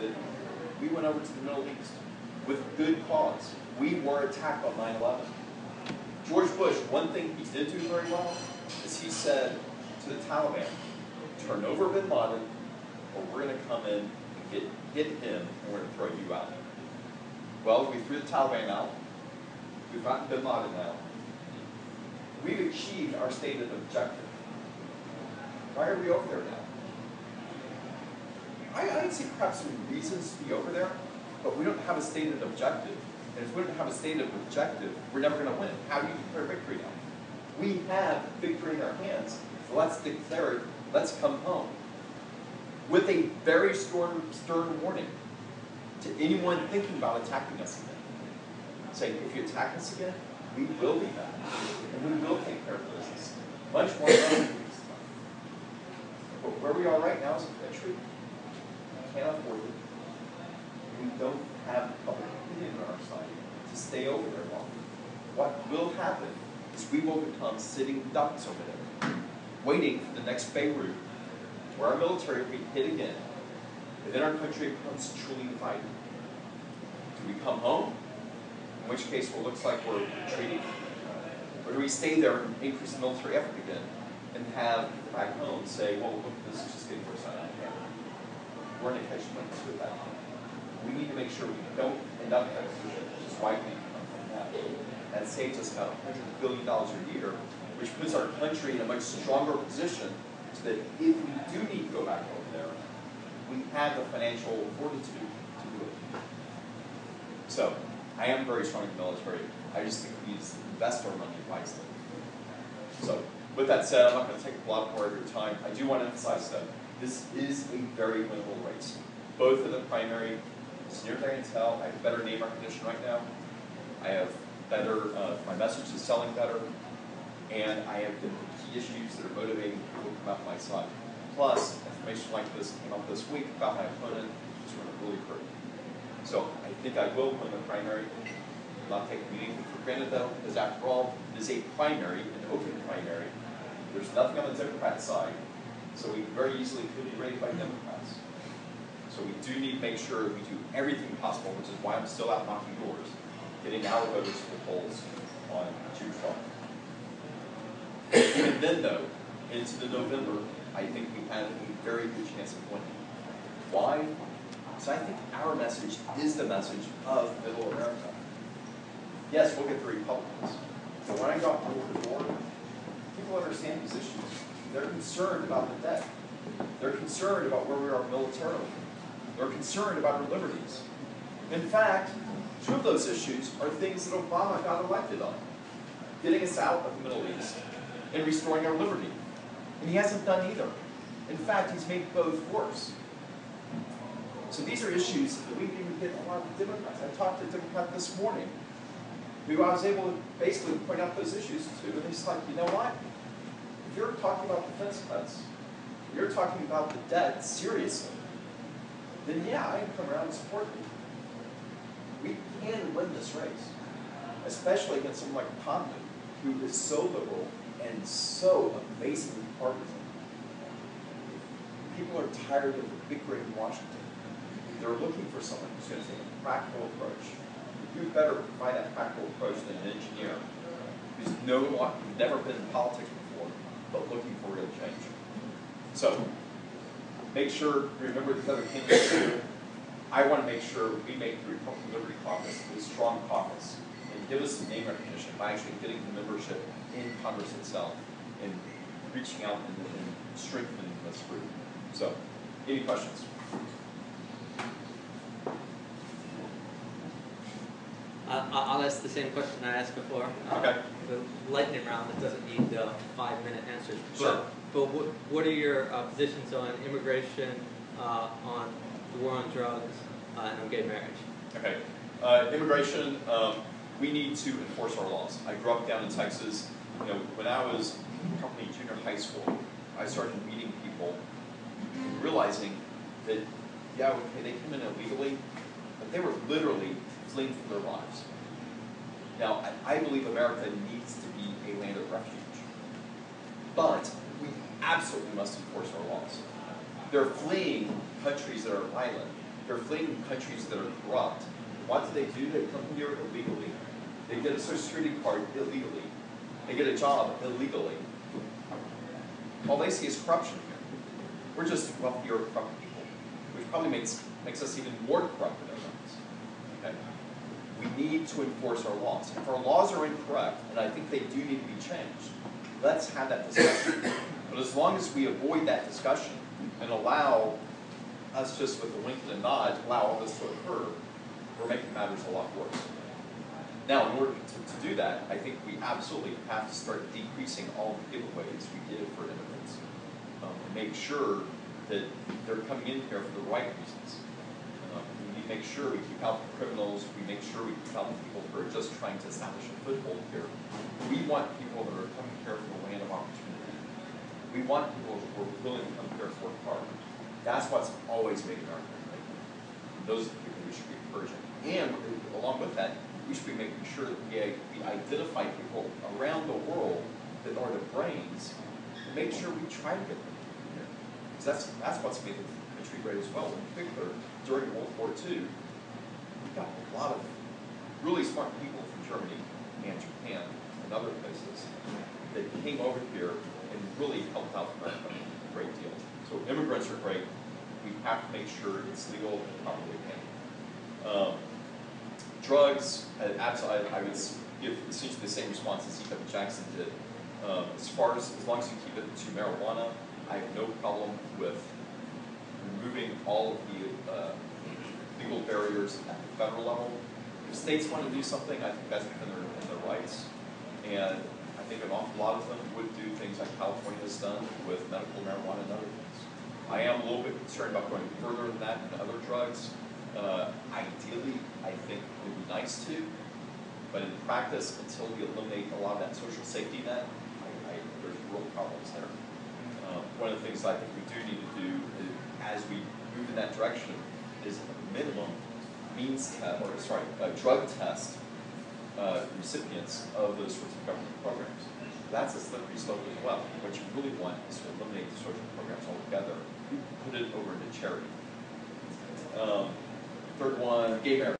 that we went over to the Middle East with good cause. We were attacked on 9/11. George Bush, one thing he did do very well is he said to the Taliban, turn over bin Laden, or we're going to come in and hit him, and we're going to throw you out. Well, we threw the Taliban out. We've gotten bin Laden out. We've achieved our stated objective. Why are we over there now? I'd say perhaps some reasons to be over there, but we don't have a stated objective. And if we don't have a stated objective, we're never going to win. How do you declare victory now? We have victory in our hands, so let's declare it. Let's come home. With a very stern warning to anyone thinking about attacking us again. Saying, if you attack us again, we will be back, and we will take care of business. Much more than we used to. But where we are right now as a country, we can't afford it. We don't have public opinion on our side to stay over there longer. What will happen is we will become sitting ducks over there, waiting for the next Beirut, where our military will be hit again, and then our country becomes truly divided. Do we come home? In which case, well, it looks like we're retreating. Or do we stay there and increase the military effort again and have people back home say, well, look, this is just getting worse on our hand. We're in a catch-22 with that. We need to make sure we don't end up in that position, which is why we come from that. That saves us about $100 billion a year, which puts our country in a much stronger position so that if we do need to go back over there, we have the financial fortitude to do it. So, I am very strong in the military. I just think we need to invest our money wisely. So, with that said, I'm not going to take a lot more of your time. I do want to emphasize that this is a very winnable race. Both in the primary, as near as I can tell, I have better name recognition right now. I have better, my message is selling better, and I have the key issues that are motivating people to come out my side. Plus, information like this came up this week about my opponent, which really hurt. So I think I will win the primary. I'm not taking anything for granted though, because after all, it is a primary, an open primary. There's nothing on the Democrat side, so we very easily could be rated by Democrats. So we do need to make sure we do everything possible, which is why I'm still out knocking doors, getting our voters to the polls on June 12th. Even then though, into the November, I think we have a very good chance of winning. Why? So I think our message is the message of Middle America. Yes, we'll get the Republicans. But when I go out to the door, people understand these issues. They're concerned about the debt. They're concerned about where we are militarily. They're concerned about our liberties. In fact, two of those issues are things that Obama got elected on. Getting us out of the Middle East and restoring our liberty. And he hasn't done either. In fact, he's made both worse. So these are issues that we didn't get a lot of Democrats. I talked to a Democrat this morning who I was able to basically point out those issues to, and he's like, you know what? If you're talking about defense cuts, if you're talking about the debt seriously, then yeah, I can come around and support you. We can win this race, especially against someone like Conley, who is so liberal and so amazingly partisan. People are tired of the bickering in Washington. They're looking for someone who's going to take a practical approach. Who better provide that practical approach than an engineer who's never been in politics before, but looking for real change. So, make sure, remember the other candidates here. I want to make sure we make the Republican Liberty Caucus a strong caucus and give us some name recognition by actually getting the membership in Congress itself and reaching out and strengthening this group. So, any questions? I'll ask the same question I asked before. Okay. The lightning round that doesn't need 5-minute answers. Sure. But what are your positions on immigration, on the war on drugs, and on gay marriage? Okay. Immigration, we need to enforce our laws. I grew up down in Texas. You know, when I was probably in junior high school, I started meeting people and realizing that, yeah, okay, they came in illegally, but they were literally fleeing for their lives. Now, I believe America needs to be a land of refuge. But we absolutely must enforce our laws. They're fleeing countries that are violent. They're fleeing countries that are corrupt. What do? They come here illegally. They get a Social Security card illegally. They get a job illegally. All they see is corruption here. We're just wealthier, corrupt people, which probably makes us even more corrupt than everyone else. Okay? We need to enforce our laws. If our laws are incorrect, and I think they do need to be changed, let's have that discussion. But as long as we avoid that discussion and allow us just with a wink and a nod to allow all this to occur, we're making matters a lot worse. Now, in order to do that, I think we absolutely have to start decreasing all the giveaways we give for immigrants. And make sure that they're coming in here for the right reasons. We make sure we keep out the criminals. We make sure we keep out the people who are just trying to establish a foothold here. We want people that are coming here from the land of opportunity. We want people who are willing to come here and work hard. That's what's always made America great. Those are the people we should be encouraging. And along with that, we should be making sure that we identify people around the world that are the brains and make sure we try to get them here. Because that's what's made the country great as well. In particular, during World War II, we got a lot of really smart people from Germany and Japan and other places that came over here and really helped out America a great deal. So immigrants are great. We have to make sure it's legal and properly paid. Drugs, absolutely, I would give essentially the same response as E.W. Jackson did. As long as you keep it to marijuana, I have no problem with removing all of the legal barriers at the federal level. If states want to do something, I think that's within their rights. And I think an awful lot of them would do things like California has done with medical marijuana and other things. I am a little bit concerned about going further than that in other drugs. Ideally, I think it would be nice to, but in practice, until we eliminate a lot of that social safety net, there's real problems there. One of the things I think we do need to do is, as we move in that direction, is a minimum drug test recipients of those sorts of government programs. That's a slippery slope as well. What you really want is to eliminate the social programs altogether, put it over into charity. Third one, gay marriage.